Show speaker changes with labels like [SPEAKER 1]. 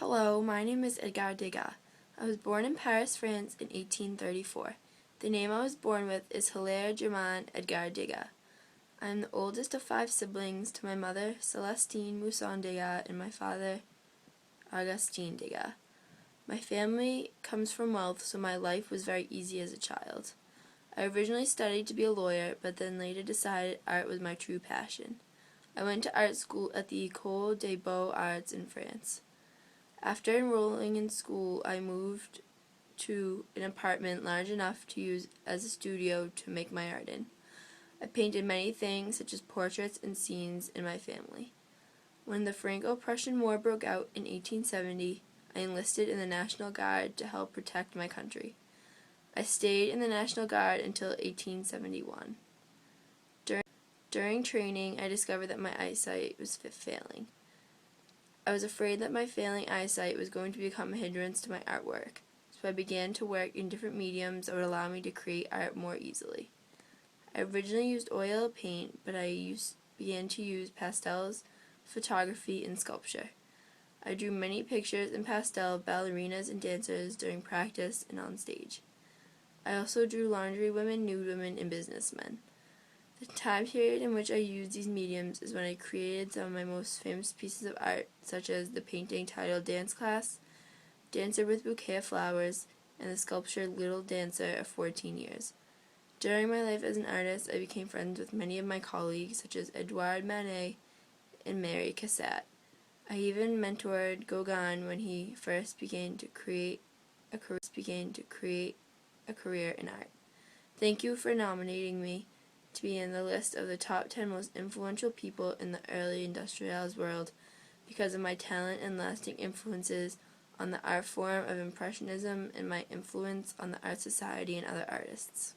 [SPEAKER 1] Hello, my name is Edgar Degas. I was born in Paris, France in 1834. The name I was born with is Hilaire Germain Edgar Degas. I am the oldest of 5 siblings to my mother, Celestine Mousson Degas, and my father, Augustin Degas. My family comes from wealth, so my life was very easy as a child. I originally studied to be a lawyer, but then later decided art was my true passion. I went to art school at the École des Beaux-Arts in France. After enrolling in school, I moved to an apartment large enough to use as a studio to make my art in. I painted many things, such as portraits and scenes in my family. When the Franco-Prussian War broke out in 1870, I enlisted in the National Guard to help protect my country. I stayed in the National Guard until 1871. During training, I discovered that my eyesight was failing. I was afraid that my failing eyesight was going to become a hindrance to my artwork, so I began to work in different mediums that would allow me to create art more easily. I originally used oil paint, but I began to use pastels, photography, and sculpture. I drew many pictures in pastel of ballerinas and dancers during practice and on stage. I also drew laundry women, nude women, and businessmen. The time period in which I used these mediums is when I created some of my most famous pieces of art, such as the painting titled Dance Class, Dancer with Bouquet of Flowers, and the sculpture Little Dancer of 14 Years. During my life as an artist, I became friends with many of my colleagues, such as Edouard Manet and Mary Cassatt. I even mentored Gauguin when he first began to create a career in art. Thank you for nominating me to be in the list of the top 10 most influential people in the early industrialized world because of my talent and lasting influences on the art form of Impressionism and my influence on the art society and other artists.